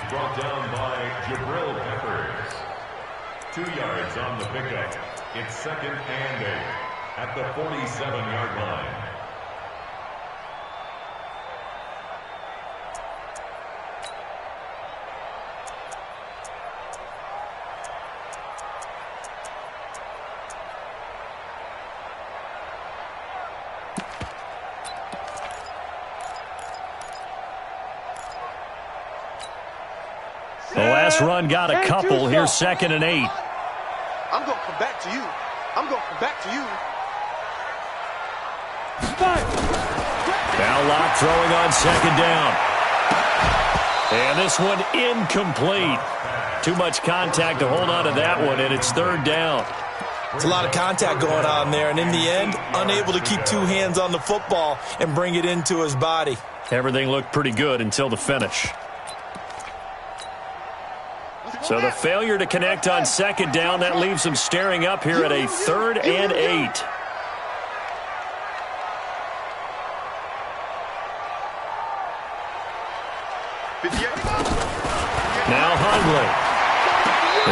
brought down by Peppers. 2 yards on the pickup. It's 2nd and 8 at the 47-yard line. The last run got a couple. Here's 2nd and 8. I'm going to come back to you. I'm going to come back to you. Now Locke throwing on 2nd down. And this one incomplete. Too much contact to hold on to that one, and it's 3rd down. It's a lot of contact going on there, and in the end, unable to keep 2 hands on the football and bring it into his body. Everything looked pretty good until the finish. So the failure to connect on 2nd down, that leaves them staring up here at a 3rd and 8. Now Hundley.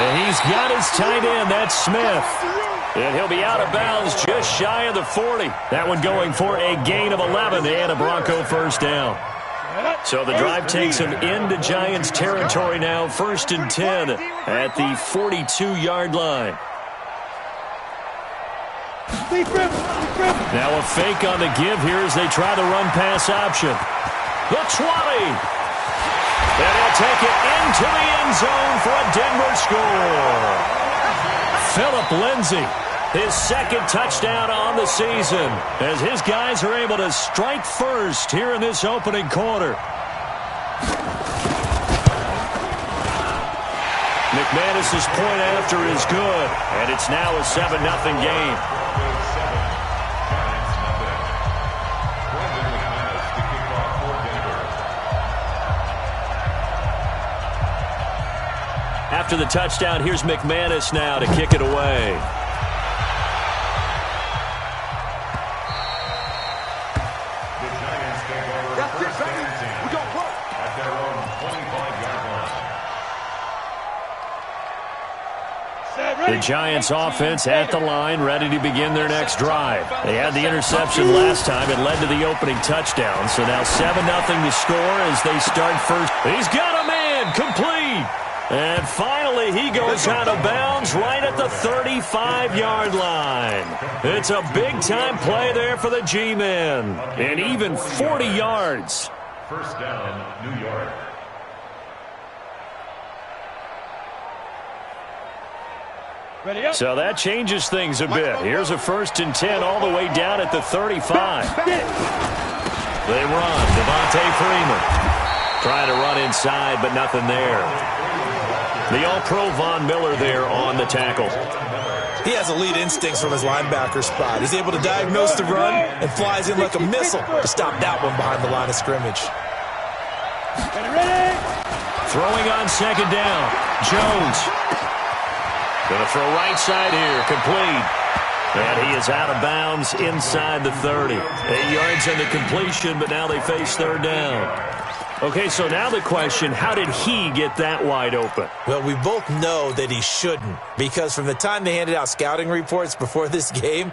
And he's got his tight end, that's Smith. And he'll be out of bounds just shy of the 40. That one going for a gain of 11 and a Bronco 1st down. So the drive takes him into Giants territory now, 1st and 10 at the 42-yard line. Now a fake on the give here as they try the run-pass option. The 20. And he'll take it into the end zone for a Denver score. Phillip Lindsay, his 2nd touchdown on the season, as his guys are able to strike first here in this opening quarter. McManus's point after is good, and it's now a 7-0 game. After the touchdown, here's McManus now to kick it away. The Giants offense at the line, ready to begin their next drive. They had the interception last time. It led to the opening touchdown. So now 7-0 to score as they start first. He's got a man, complete. And finally, he goes out of bounds right at the 35-yard line. It's a big-time play there for the G-men. And even 40 yards. 1st down, New York. So that changes things a bit. Here's a 1st and 10 all the way down at the 35. They run. Devontae Freeman trying to run inside, but nothing there. The All-Pro Von Miller there on the tackle. He has elite instincts from his linebacker spot. He's able to diagnose the run and flies in like a missile to stop that one behind the line of scrimmage. Throwing on 2nd down. Jones. Going to throw right side here. Complete. And he is out of bounds inside the 30. 8 yards on the completion, but now they face 3rd down. Okay, so now the question, how did he get that wide open? Well, we both know that he shouldn't, because from the time they handed out scouting reports before this game,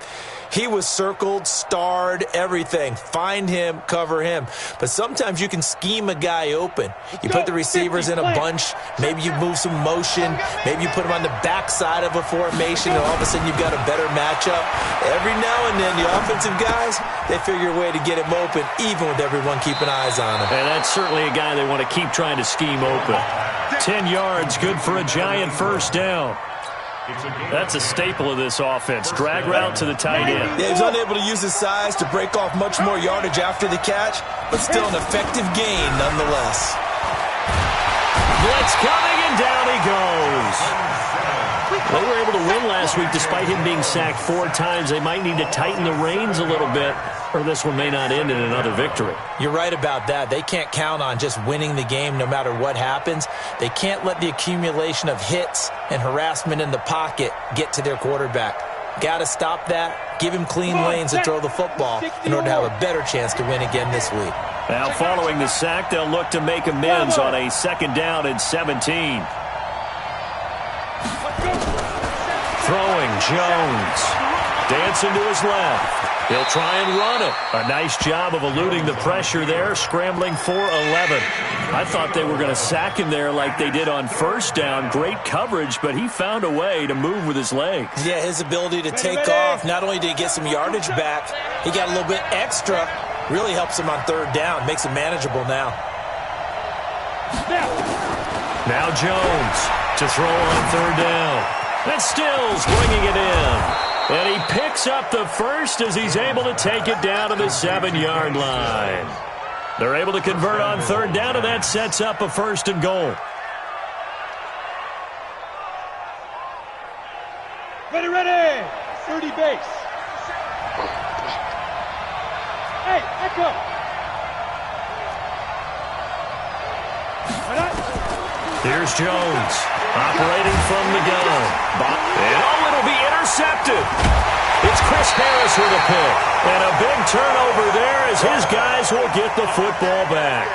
he was circled, starred, everything. Find him, cover him. But sometimes you can scheme a guy open. You put the receivers in a bunch. Maybe you move some motion. Maybe you put him on the backside of a formation, and all of a sudden you've got a better matchup. Every now and then, the offensive guys, they figure a way to get him open, even with everyone keeping eyes on him. And that's certainly a guy they want to keep trying to scheme open. 10 yards, good for a Giant 1st down. That's a staple of this offense. Drag route to the tight end. Yeah, he's unable to use his size to break off much more yardage after the catch, but still an effective gain nonetheless. Blitz coming, and down he goes. They were able to win last week despite him being sacked 4 times. They might need to tighten the reins a little bit, or this one may not end in another victory. You're right about that. They can't count on just winning the game no matter what happens. They can't let the accumulation of hits and harassment in the pocket get to their quarterback. Got to stop that. Give him clean lanes to throw the football in order to have a better chance to win again this week. Now following the sack, they'll look to make amends on a 2nd down and 17. Throwing, Jones. Dancing to his left. He'll try and run it. A nice job of eluding the pressure there, scrambling for 11. I thought they were going to sack him there like they did on 1st down. Great coverage, but he found a way to move with his legs. Yeah, his ability to take off, not only did he get some yardage back, he got a little bit extra. Really helps him on 3rd down, makes it manageable now. Now Jones to throw on 3rd down. That's Stills bringing it in. And he picks up the first as he's able to take it down to the 7-yard line. They're able to convert on 3rd down, and that sets up a 1st and goal. Ready. 30 base. Hey, echo. Here's Jones, operating from the gun. And it'll be intercepted. It's Chris Harris with a pick. And a big turnover there as his guys will get the football back.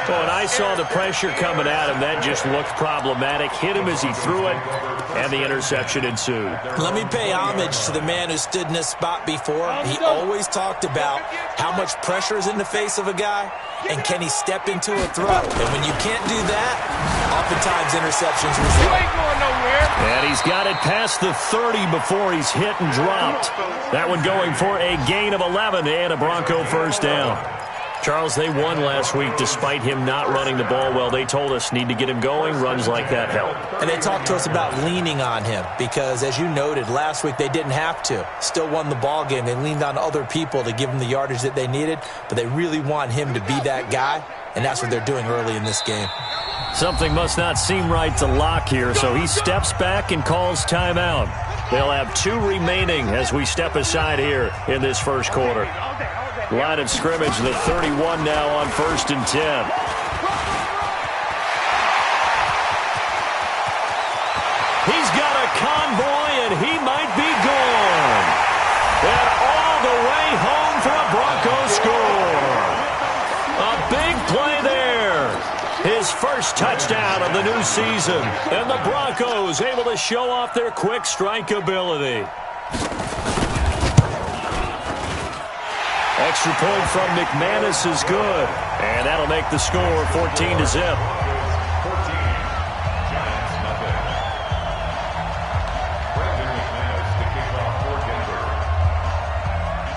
Oh, and I saw the pressure coming at him. That just looked problematic. Hit him as he threw it, and the interception ensued. Let me pay homage to the man who stood in this spot before. He always talked about how much pressure is in the face of a guy, and can he step into a throw. And when you can't do that, oftentimes interceptions result. You ain't going nowhere. And he's got it past the 30 before he's hit and dropped. That one going for a gain of 11 and a Bronco 1st down. Charles, they won last week despite him not running the ball well. They told us need to get him going. Runs like that help. And they talked to us about leaning on him because, as you noted, last week they didn't have to. Still won the ball game. They leaned on other people to give them the yardage that they needed, but they really want him to be that guy, and that's what they're doing early in this game. Something must not seem right to Locke here, so he steps back and calls timeout. They'll have 2 remaining as we step aside here in this 1st quarter. Line of scrimmage, the 31 now on 1st and 10. He's got a convoy, and he might be gone. And all the way home for a Bronco score. A big play there. His 1st touchdown of the new season. And the Broncos able to show off their quick strike ability. Extra point from McManus is good. And that'll make the score 14-0.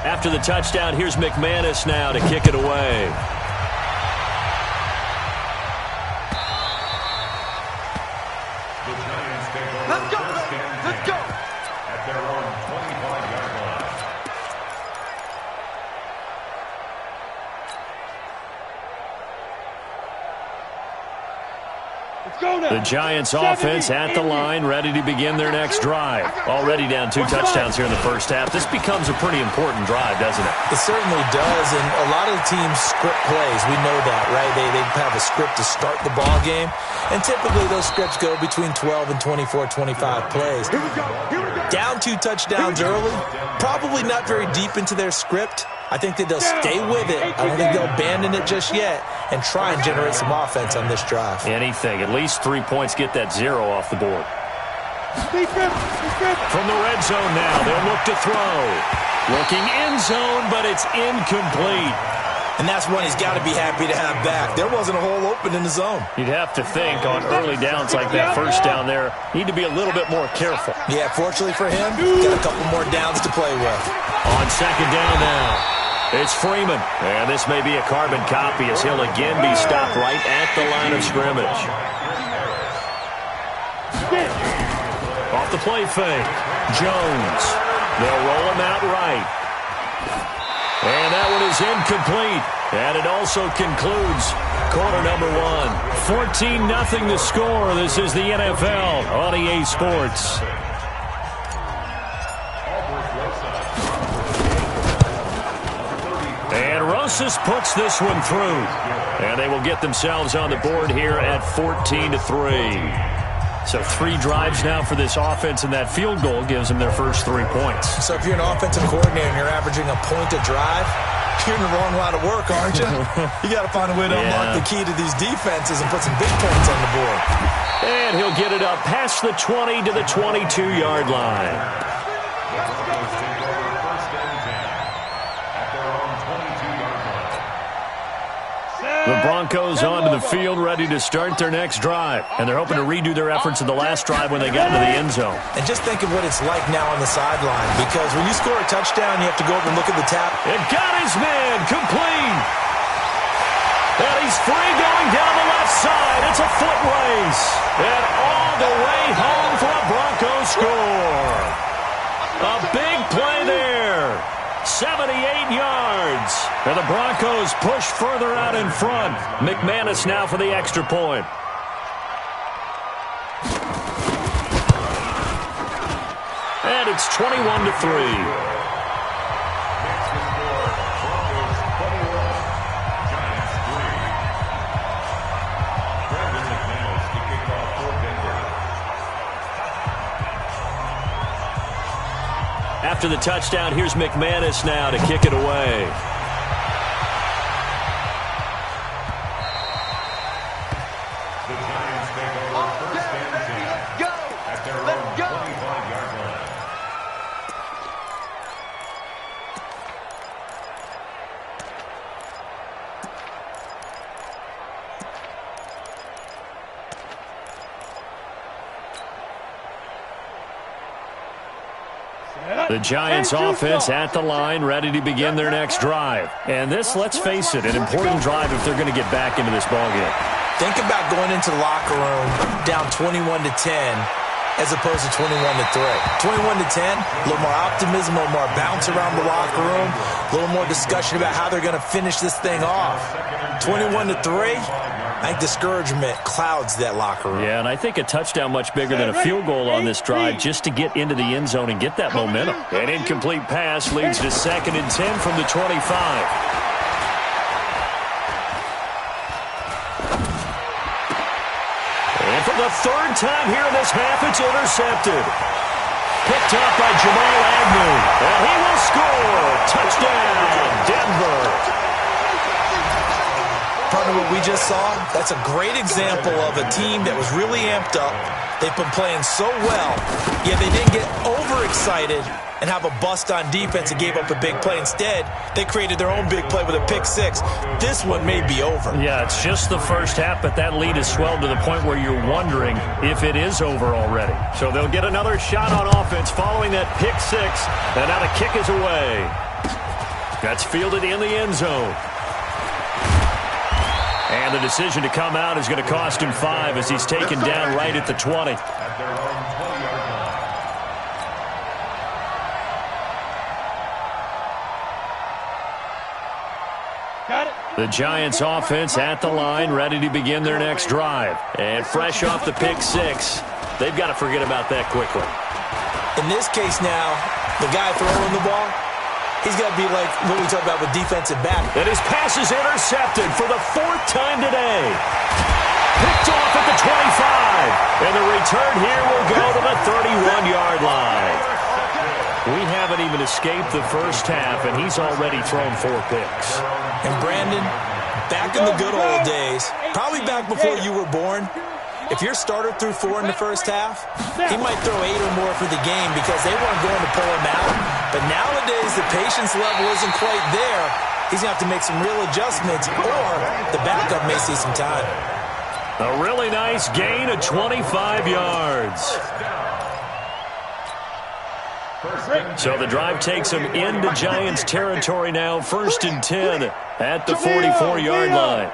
After the touchdown, here's McManus now to kick it away. Let's go, let's go. At their own 25-yard line. The Giants offense at the line, ready to begin their next drive. Already down 2 touchdowns here in the 1st half. This becomes a pretty important drive, doesn't it? It certainly does, and a lot of the teams script plays. We know that, right? They have a script to start the ball game, and typically those scripts go between 12 and 24, 25 plays. Down 2 touchdowns early, probably not very deep into their script. I think that they'll stay with it. I don't think they'll abandon it just yet and try and generate some offense on this drive. Anything. At least 3 points. Get that 0 off the board. From the red zone now, they'll look to throw. Looking end zone, but it's incomplete. And that's one he's got to be happy to have back. There wasn't a hole open in the zone. You'd have to think on early downs like that 1st down there, need to be a little bit more careful. Yeah, fortunately for him, got a couple more downs to play with. On 2nd down now, it's Freeman. And this may be a carbon copy as he'll again be stopped right at the line of scrimmage. Off the play fake, Jones. They'll roll him out right. And that one is incomplete. And it also concludes quarter number 1. 14-0 the score. This is the NFL on EA Sports. And Rosas puts this one through. And they will get themselves on the board here at 14-3. So 3 drives now for this offense, and that field goal gives them their first 3 points. So if you're an offensive coordinator and you're averaging a point a drive, You're in the wrong line of work, aren't you? You got to find a way to unlock the key to these defenses and put some big points on the board. And he'll get it up past the 20 to the 22-yard line. The Broncos onto the field, ready to start their next drive. And they're hoping to redo their efforts in the last drive when they got into the end zone. And just think of what it's like now on the sideline, because when you score a touchdown, you have to go over and look at the tap. It got his man complete. And he's free going down the left side. It's a foot race. And all the way home for a Broncos score. A big play there. 78 yards. And the Broncos push further out in front. McManus now for the extra point. And it's 21-3. After the touchdown, here's McManus now to kick it away. The Giants take over first and 10 at their own 25-yard line. The Giants offense at the line, ready to begin their next drive. And this, let's face it, an important drive if they're going to get back into this ballgame. Think about going into the locker room down 21-10 as opposed to 21-3. 21-10, a little more optimism, a little more bounce around the locker room, a little more discussion about how they're going to finish this thing off. 21-3, I think discouragement clouds that locker room. Yeah, and I think a touchdown much bigger than a field goal on this drive just to get into the end zone and get that momentum. An incomplete pass leads to 2nd and 10 from the 25. And for the third time here in this half, it's intercepted. Picked up by Jamal Agnew. And he will score. Touchdown, Denver. Partner, what we just saw, that's a great example of a team that was really amped up. They've been playing so well, yet they didn't get overexcited and have a bust on defense and gave up a big play. Instead, they created their own big play with a pick six. This one may be over. Yeah, it's just the first half, but that lead has swelled to the point where you're wondering if it is over already. So they'll get another shot on offense following that pick six, and now the kick is away. That's fielded in the end zone. And the decision to come out is going to cost him 5 as he's taken down right at the 20. At their own 20-yard line. Got it. The Giants offense at the line, ready to begin their next drive. And fresh off the pick six, they've got to forget about that quickly. In this case now, the guy throwing the ball, he's got to be like what we talk about with defensive back. And his pass is intercepted for the 4th time today. Picked off at the 25. And the return here will go to the 31-yard line. We haven't even escaped the first half, and he's already thrown 4 picks. And Brandon, back in the good old days, probably back before you were born, if your starter threw 4 in the first half, he might throw 8 or more for the game because they weren't going to pull him out. But nowadays, the patience level isn't quite there. He's going to have to make some real adjustments, or the backup may see some time. A really nice gain of 25 yards. So the drive takes him into Giants territory now. 1st and 10 at the 44-yard line.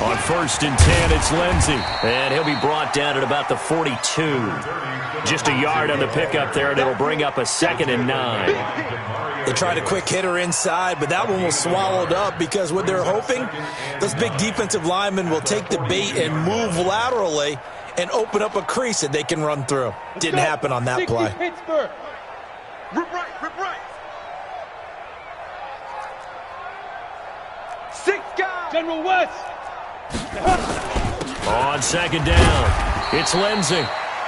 On 1st and 10, it's Lindsey. And he'll be brought down at about the 42. Just a yard on the pickup there, and it'll bring up a 2nd and 9. They tried a quick hitter inside, but that one was swallowed up because what they're hoping, those big defensive linemen will take the bait and move laterally and open up a crease that they can run through. Didn't happen on that play. Pittsburgh. Rip right, rip right. 6 guys. General West. On 2nd down, it's Lindsey.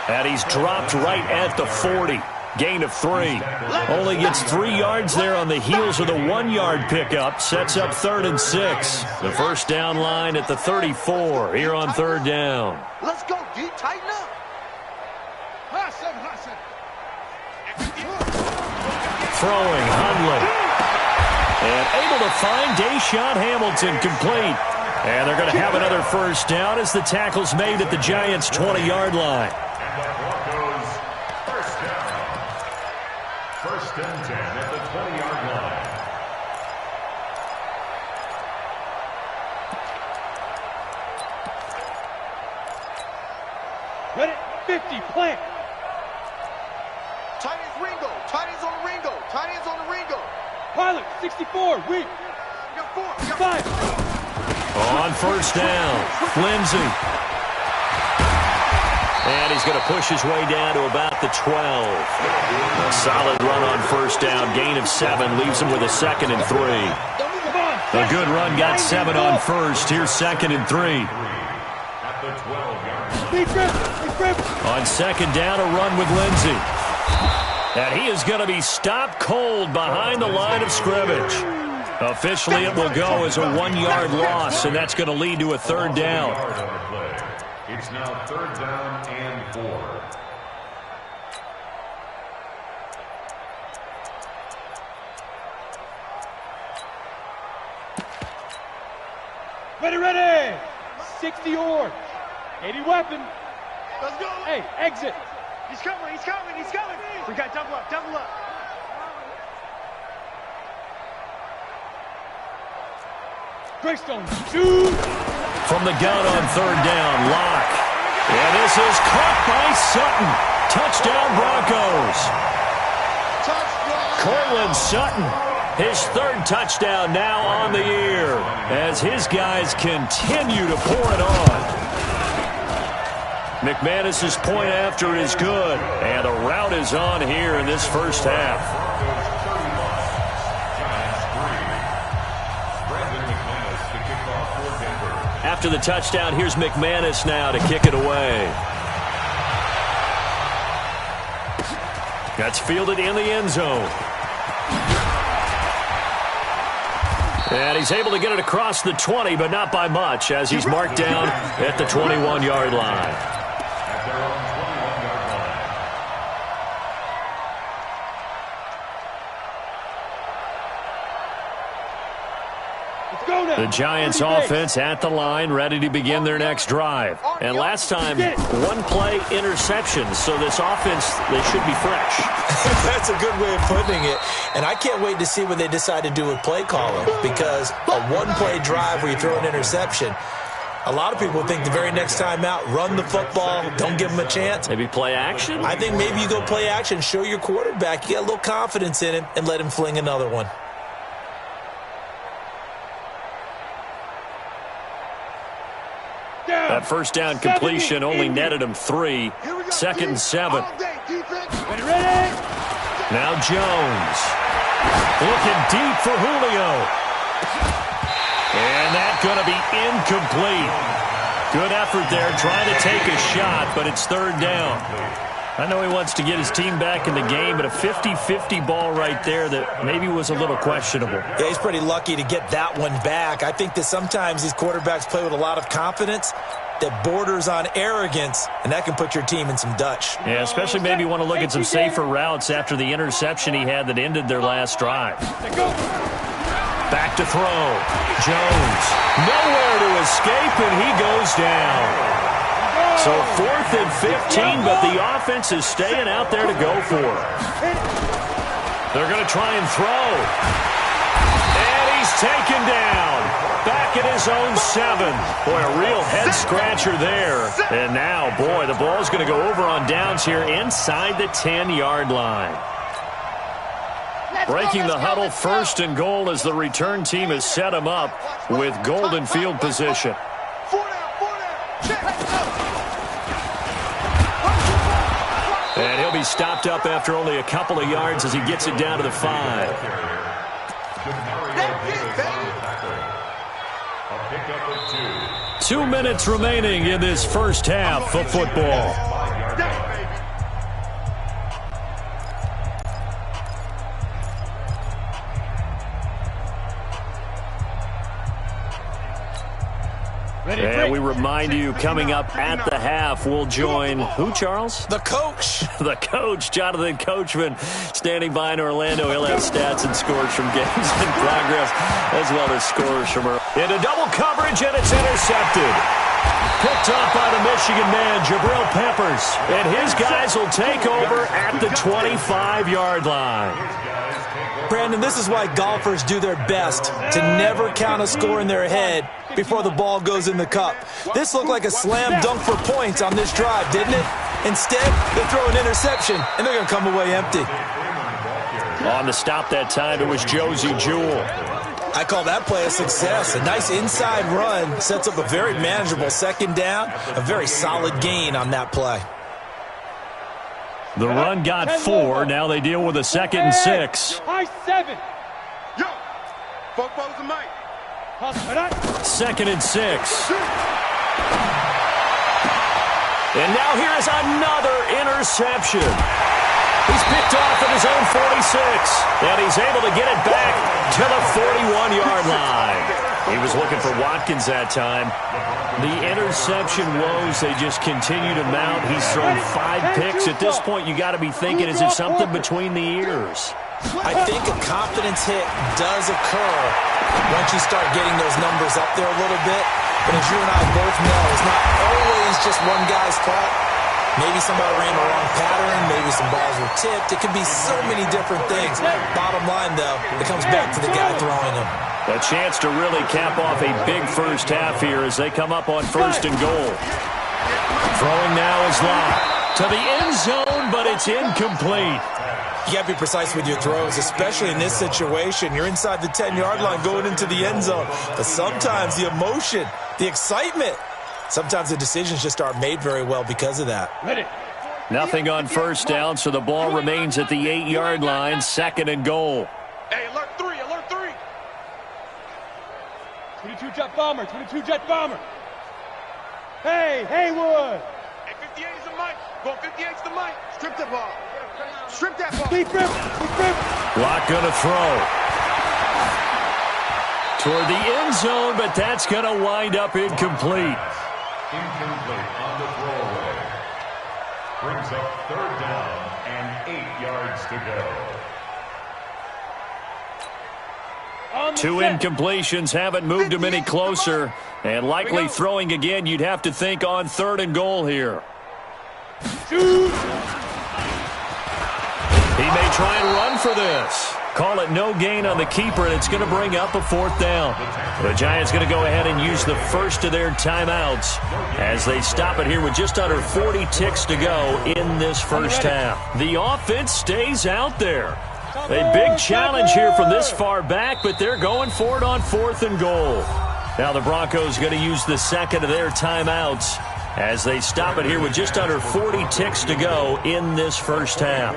And he's dropped right at the 40. Gain of 3. Only gets 3 yards there on the heels of the 1-yard pickup. Sets up 3rd and 6. The first down line at the 34 here on 3rd down. Let's go, D. Tighten up. Throwing, Hundley. And able to find Deshaun Hamilton complete. And they're going to have another first down as the tackle's made at the Giants' 20-yard line. And the Broncos first down. 1st and 10 at the 20-yard line. Ready, 50, plant. Tight ends Ringo. Tight ends on the Ringo. Tight ends on the Ringo. Pilot, 64, weak. We got 4. We got 5. On first down, Lindsey. And he's going to push his way down to about the 12. A solid run on first down. Gain of 7 leaves him with a 2nd and 3. A good run got 7 on first. Here's 2nd and 3. At the 12-yard line. On 2nd down, a run with Lindsey. And he is going to be stopped cold behind the line of scrimmage. Officially, it will go as a 1-yard loss, and that's going to lead to a 3rd down. It's now 3rd down and 4. Ready. 60 orange. 80 weapon. Let's go. Hey, exit. He's coming. We got double up. Greystone, shoot. From the gun on 3rd down, Locke. And this is caught by Sutton. Touchdown, Broncos. Cortland Sutton, his 3rd touchdown now on the year as his guys continue to pour it on. McManus's point after is good, and the route is on here in this first half. After the touchdown, here's McManus now to kick it away. That's fielded in the end zone. And he's able to get it across the 20, but not by much, as he's marked down at the 21-yard line. The Giants offense at the line, ready to begin their next drive. And last time, 1-play interception, so this offense, they should be fresh. That's a good way of putting it. And I can't wait to see what they decide to do with play calling, because a 1-play drive where you throw an interception, a lot of people think the very next time out, run the football, don't give them a chance. Maybe play action? I think maybe you go play action, show your quarterback, you get a little confidence in him, and let him fling another one. That first down completion only netted him 3. 2nd and 7. Now Jones. Looking deep for Julio. And that's going to be incomplete. Good effort there, trying to take a shot, but it's 3rd down. I know he wants to get his team back in the game, but a 50-50 ball right there that maybe was a little questionable. Yeah, he's pretty lucky to get that one back. I think that sometimes these quarterbacks play with a lot of confidence that borders on arrogance, and that can put your team in some Dutch. Yeah, especially maybe you want to look at some safer routes after the interception he had that ended their last drive. Back to throw. Jones. Nowhere to escape, and he goes down. So 4th and 15, but the offense is staying out there to go for it. They're going to try and throw. And he's taken down. Back at his own 7. Boy, a real head-scratcher there. And now, boy, the ball's going to go over on downs here inside the 10-yard line. Breaking the huddle, 1st and goal as the return team has set him up with golden field position. And he'll be stopped up after only a couple of yards as he gets it down to the 5. 2 minutes remaining in this first half of football. And we remind you, coming up at the half, we'll join who, Charles? The coach. The coach, Jonathan Coachman, standing by in Orlando. He'll have stats and scores from games in progress, as well as scores from her. Into double coverage, and it's intercepted. Picked off by the Michigan man, Jabril Peppers. And his guys will take over at the 25-yard line. Brandon, this is why golfers do their best to never count a score in their head before the ball goes in the cup. This looked like a slam dunk for points on this drive, didn't it? Instead, they throw an interception, and they're going to come away empty. On the stop that time, it was Josie Jewell. I call that play a success. A nice inside run sets up a very manageable second down, a very solid gain on that play. The run got 4. Now they deal with a 2nd and 6. High 7. Yo, football's the mic. 2nd and 6. And now here is another interception. He's picked off at his own 46. And he's able to get it back to the 41-yard line. He was looking for Watkins that time. The interception woes, they just continue to mount. He's thrown 5 picks. At this point, you got to be thinking, is it something between the ears? I think a confidence hit does occur once you start getting those numbers up there a little bit. But as you and I both know, it's not always just one guy's fault. Maybe somebody ran the wrong pattern. Maybe some balls were tipped. It could be so many different things. Bottom line, though, it comes back to the guy throwing them. A chance to really cap off a big first half here as they come up on 1st and goal. Throwing now is Locke to the end zone, but it's incomplete. You got to be precise with your throws, especially in this situation. You're inside the 10-yard line going into the end zone. But sometimes the emotion, the excitement, sometimes the decisions just aren't made very well because of that. Nothing on 1st down, so the ball remains at the 8-yard line, 2nd and goal. Hey, alert 3, alert 3. 22 jet bomber, 22 jet bomber. Hey, Haywood. Hey, 58 is the mic. Going 58 is the mic. Strip that ball. Strip that ball. Deep rip, deep rip. Locke gonna throw toward the end zone, but that's gonna wind up incomplete. Incomplete on the throwaway. Brings up 3rd down and 8 yards to go. 2 incompletions haven't moved him any closer. And likely throwing again, you'd have to think on 3rd and goal here. He may try and run for this. Call it no gain on the keeper, and it's going to bring up a 4th down. The Giants going to go ahead and use the first of their timeouts as they stop it here with just under 40 ticks to go in this first half. The offense stays out there. A big challenge here from this far back, but they're going for it on 4th and goal. Now the Broncos going to use the 2nd of their timeouts as they stop it here with just under 40 ticks to go in this first half.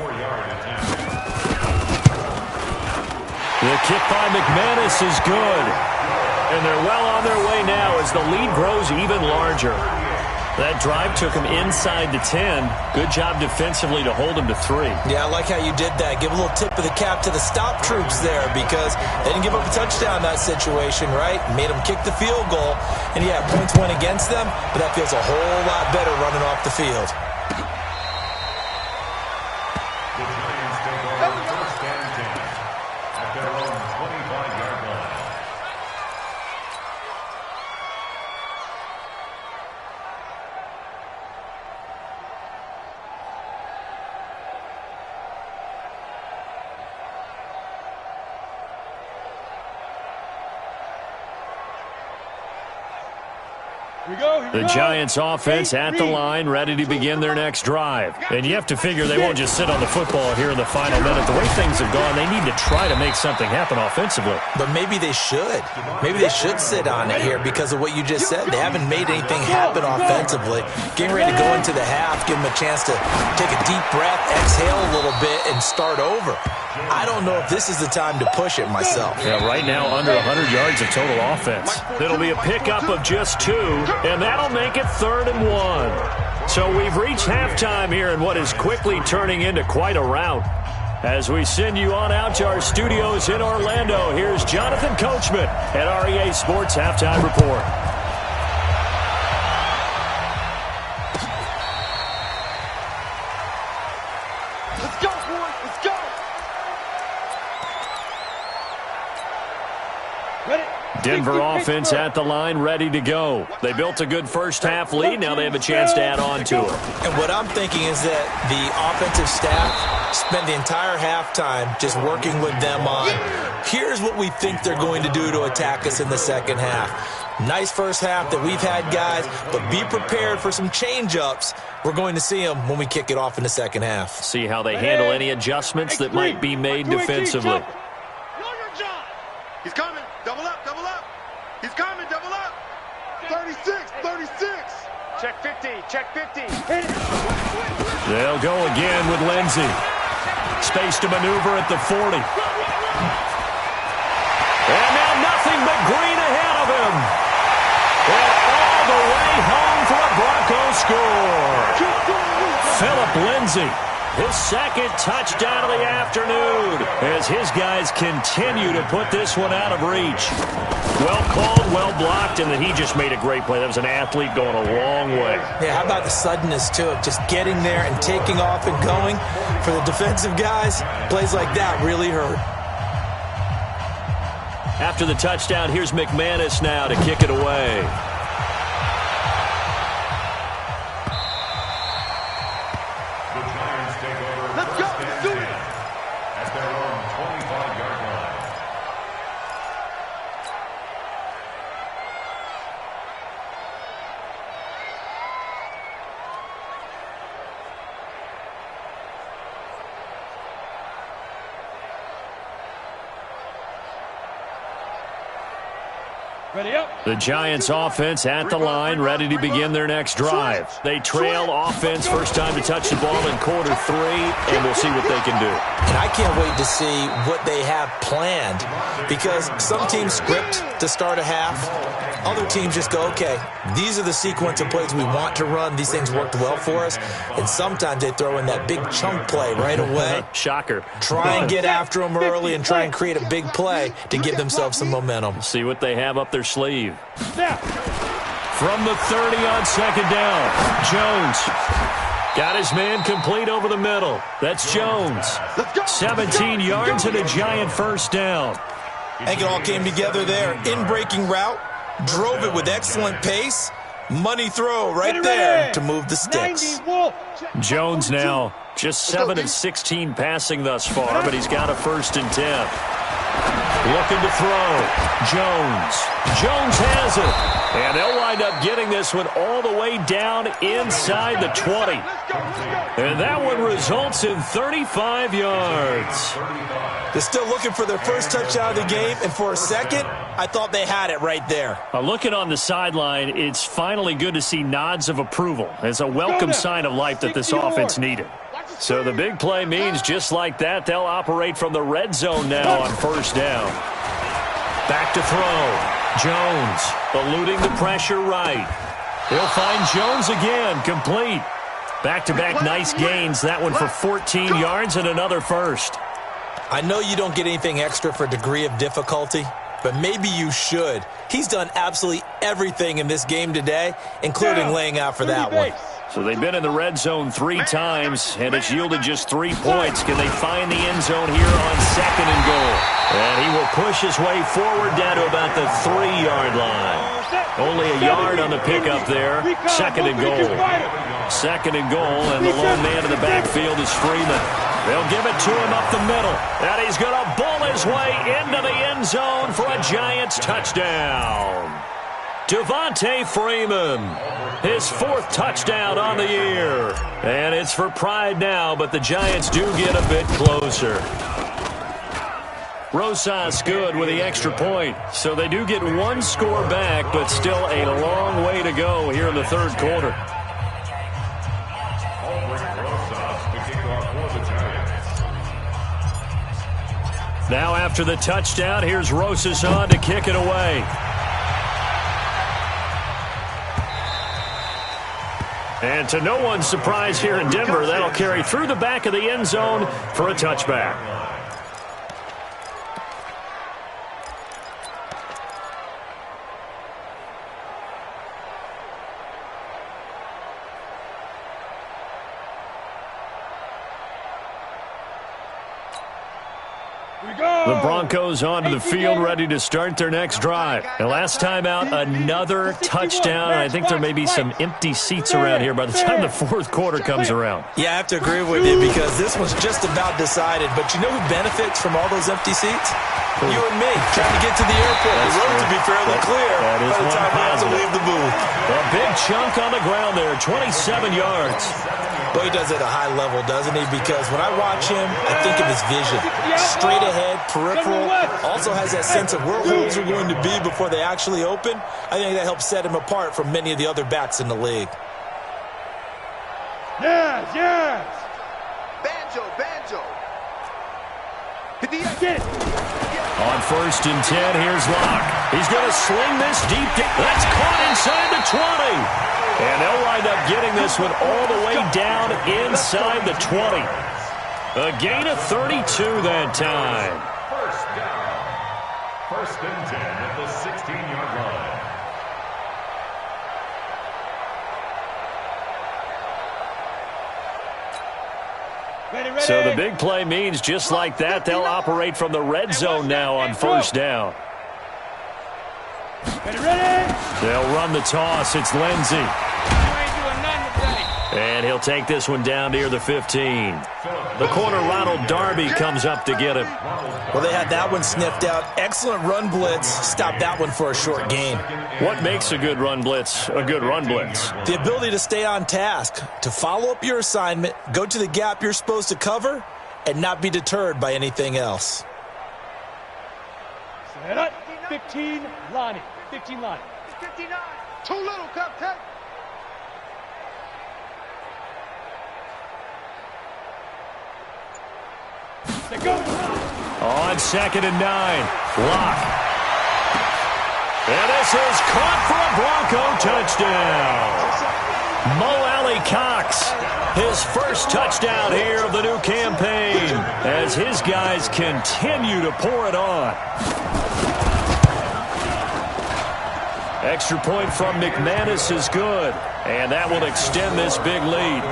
The kick by McManus is good. And they're well on their way now as the lead grows even larger. That drive took him inside the 10. Good job defensively to hold him to 3. Yeah, I like how you did that. Give a little tip of the cap to the stop troops there because they didn't give up a touchdown in that situation, right? Made them kick the field goal. And yeah, points went against them, but that feels a whole lot better running off the field. The Giants take over 1st and 10 at their own 25-yard line. The Giants offense at the line, ready to begin their next drive. And you have to figure they won't just sit on the football here in the final minute. The way things have gone, they need to try to make something happen offensively. But maybe they should. Maybe they should sit on it here because of what you just said. They haven't made anything happen offensively. Getting ready to go into the half, give them a chance to take a deep breath, exhale a little bit, and start over. I don't know if this is the time to push it myself. Yeah, right now under 100 yards of total offense. It'll be a pickup of just 2, and that'll make it 3rd and 1. So we've reached halftime here in what is quickly turning into quite a rout. As we send you on out to our studios in Orlando, here's Jonathan Coachman at REA Sports Halftime Report. Denver offense at the line, ready to go. They built a good first-half lead. Now they have a chance to add on to it. And what I'm thinking is that the offensive staff spent the entire halftime just working with them on, here's what we think they're going to do to attack us in the second half. Nice first half that we've had, guys, but be prepared for some change-ups. We're going to see them when we kick it off in the second half. See how they handle any adjustments that might be made defensively. Know your job. He's coming. Double up, double up. He's coming, double up. 36, 36. Check 50, check 50. They'll go again with Lindsey. Space to maneuver at the 40. And now nothing but green ahead of him. And all the way home for a Broncos score. Phillip Lindsey, his second touchdown of the afternoon, as his guys continue to put this one out of reach. Well called, well blocked, and then he just made a great play. That was an athlete going a long way. Yeah, how about the suddenness, too, of just getting there and taking off and going? For the defensive guys, plays like that really hurt. After the touchdown, here's McManus now to kick it away. The Giants take over. Let's go. Let's do it. At their own 25-yard line. Ready up. The Giants offense at the line, ready to begin their next drive. They trail offense, first time to touch the ball in quarter 3, and we'll see what they can do. And I can't wait to see what they have planned, because some teams script to start a half. Other teams just go, okay, these are the sequence of plays we want to run. These things worked well for us. And sometimes they throw in that big chunk play right away. Shocker. Try and get after them early and try and create a big play to give themselves some momentum. See what they have up their sleeve. Snap. From the 30 on second down, Jones got his man complete over the middle. That's Jones. 17 yards and a Giant first down. I think it all came together there. In-breaking route, drove it with excellent pace. Money throw right there to move the sticks. Jones now just 7 of 16 passing thus far, but he's got a 1st and 10. Looking to throw. Jones has it. And they'll wind up getting this one all the way down inside the 20. And that one results in 35 yards. They're still looking for their first touchdown of the game, and for a second, I thought they had it right there. Looking on the sideline, it's finally good to see nods of approval. It's a welcome sign of life that this offense needed. So the big play means just like that, they'll operate from the red zone now on first down. Back to throw. Jones eluding the pressure right. He'll find Jones again, complete. Back-to-back nice gains, that one for 14 yards and another first. I know you don't get anything extra for degree of difficulty, but maybe you should. He's done absolutely everything in this game today, including laying out for that one. So they've been in the red zone 3 times, and it's yielded just 3 points. Can they find the end zone here on second and goal? And he will push his way forward down to about the 3-yard line. Only a yard on the pickup there. Second and goal. Second and goal, and the lone man in the backfield is Freeman. They'll give it to him up the middle, and he's going to bull his way into the end zone for a Giants touchdown. Devontae Freeman, his 4th touchdown on the year. And it's for pride now, but the Giants do get a bit closer. Rosas good with the extra point. So they do get 1 score back, but still a long way to go here in the 3rd quarter. Now after the touchdown, here's Rosas on to kick it away. And to no one's surprise here in Denver, that'll carry through the back of the end zone for a touchback. The Broncos onto the field, ready to start their next drive. And last time out, another touchdown. I think there may be some empty seats around here by the time the fourth quarter comes around. Yeah, I have to agree with you because this one's just about decided. But you know who benefits from all those empty seats? You and me, trying to get to the airport. The road to be fairly clear by the time we have to leave the booth. A big chunk on the ground there, 27 yards. Well, he does it at a high level, doesn't he? Because when I watch him, I think of his vision. Straight ahead, peripheral, also has that sense of where holes are going to be before they actually open. I think that helps set him apart from many of the other backs in the league. Yes, yes. Banjo. On 1st and 10, here's Locke. He's going to sling this deep. That's caught inside the 20. And they'll wind up getting this one all the way down inside the 20. A gain of 32 that time. First down. 1st and 10 at the 16-yard line. Ready. So the big play means just like that, they'll operate from the red zone now on 1st down. Ready. They'll run the toss. It's Lindsey. And he'll take this one down near the 15. The corner, Ronald Darby, comes up to get him. Well, they had that one sniffed out. Excellent run blitz. Stopped that one for a short gain. What makes a good run blitz a good run blitz? The ability to stay on task, to follow up your assignment, go to the gap you're supposed to cover, and not be deterred by anything else. Set up. 15, Lonnie. 15, Lonnie. 59. Too little, Cupcake. Go. On 2nd and 9, Locke. And this is caught for a Bronco touchdown. Mo Alley Cox, his first touchdown here of the new campaign as his guys continue to pour it on. Extra point from McManus is good, and that will extend this big lead.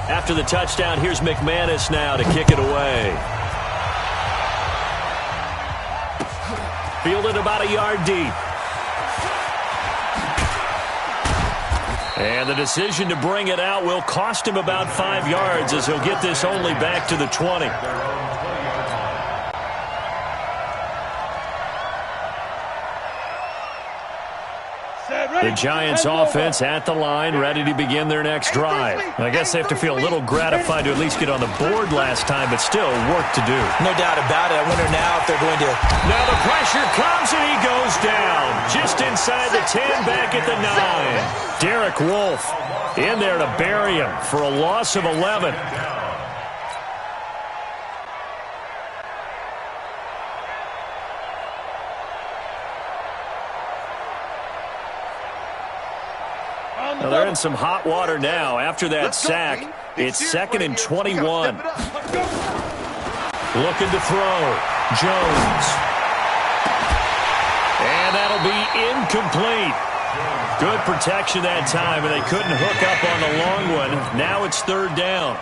After the touchdown, here's McManus now to kick it away. Fielded about a yard deep. And the decision to bring it out will cost him about 5 yards as he'll get this only back to the 20. The Giants offense at the line, ready to begin their next drive. I guess they have to feel a little gratified to at least get on the board last time, but still work to do. No doubt about it. I wonder now if they're going to... Now the pressure comes and he goes down. Just inside the 10, back at the 9. Derek Wolfe in there to bury him for a loss of 11. Now they're in some hot water now. After that sack, it's 2nd and 21. Looking to throw. Jones. And that'll be incomplete. Good protection that time, and they couldn't hook up on the long one. Now it's 3rd down.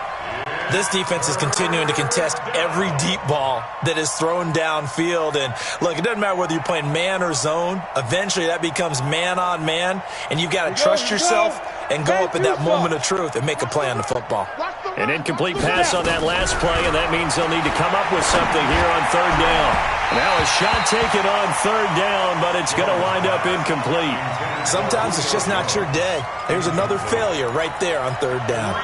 This defense is continuing to contest every deep ball that is thrown downfield. And, look, it doesn't matter whether you're playing man or zone. Eventually, that becomes man-on-man, and you've got to trust yourself and go up at that moment of truth and make a play on the football. An incomplete pass on that last play, and that means they'll need to come up with something here on 3rd down. Now a shot taken on 3rd down, but it's going to wind up incomplete. Sometimes it's just not your day. There's another failure right there on 3rd down.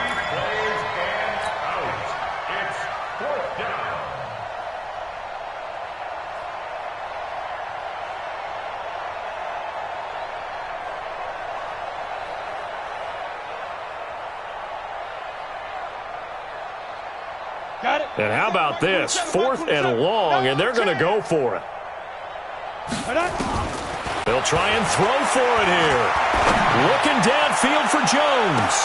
And how about this? 4th and long, and they're going to go for it. They'll try and throw for it here. Looking downfield for Jones.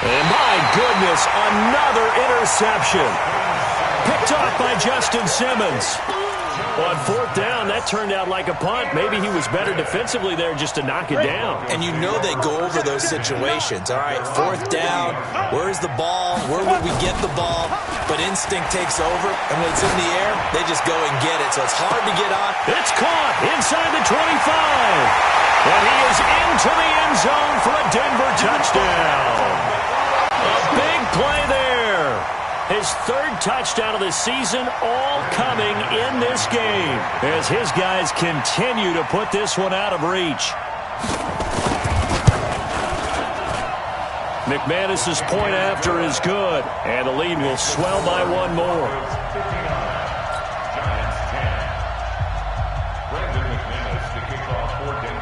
And my goodness, another interception. Picked off by Justin Simmons. On fourth down, that turned out like a punt. Maybe he was better defensively there just to knock it down. And you know they go over those situations. All right, fourth down, where's the ball? Where would we get the ball? But instinct takes over, and when it's in the air, they just go and get it. So it's hard to get on. It's caught inside the 25. And he is into the end zone for a Denver touchdown. A big play there. His third touchdown of the season, all coming in this game as his guys continue to put this one out of reach. McManus's point after is good, and the lead will swell by one more.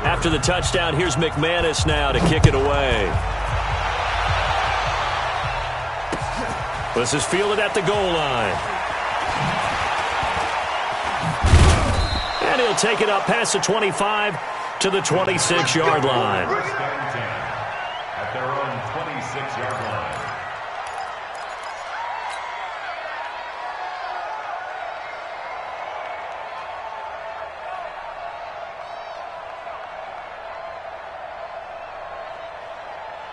After the touchdown, here's McManus now to kick it away. This is fielded at the goal line. And he'll take it up past the 25 to the 26-yard line. At their own 26-yard line.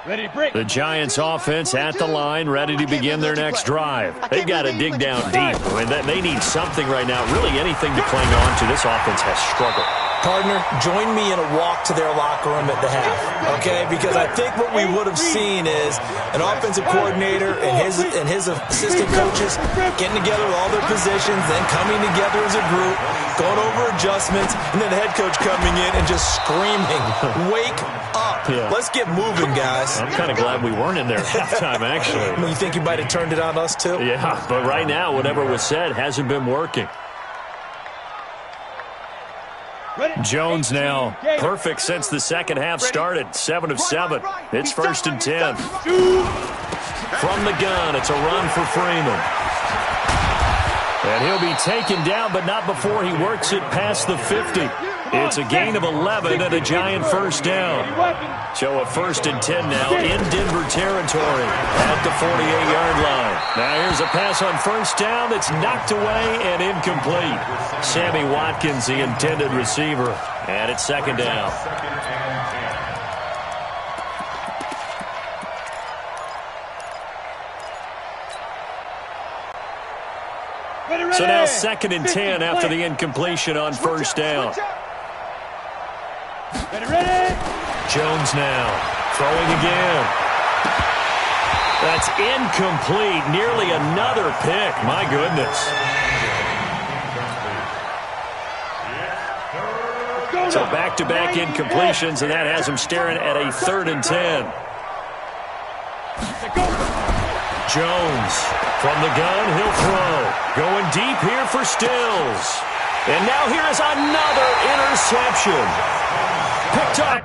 Ready to break. The Giants offense at the line, ready to begin their next drive. They've got to dig down deep. I mean, they need something right now, really anything to cling on to. This offense has struggled. Partner, join me in a walk to their locker room at the half, okay? Because I think what we would have seen is an offensive coordinator and his assistant coaches getting together with all their positions, then coming together as a group, going over adjustments, and then the head coach coming in and just screaming, "Wake up. Yeah. Let's get moving, guys." I'm kind of glad we weren't in there at halftime, actually. I mean, you think you might have turned it on us, too? Yeah, but right now, whatever was said hasn't been working. Jones now perfect since the second half started. 7 of 7. It's 1st and 10. From the gun, it's a run for Freeman. And he'll be taken down, but not before he works it past the 50. It's a gain of 11 and a Giant first down. So a 1st and 10 now in Denver territory at the 48-yard line. Now here's a pass on first down that's knocked away and incomplete. Sammy Watkins, the intended receiver. And it's 2nd down. So now 2nd and 10 after the incompletion on first down. Ready. Jones now throwing again. That's incomplete. Nearly another pick. My goodness. So back-to-back incompletions, and that has him staring at a 3rd and 10. Jones from the gun, he'll throw. Going deep here for Stills. And now here is another interception. Picked up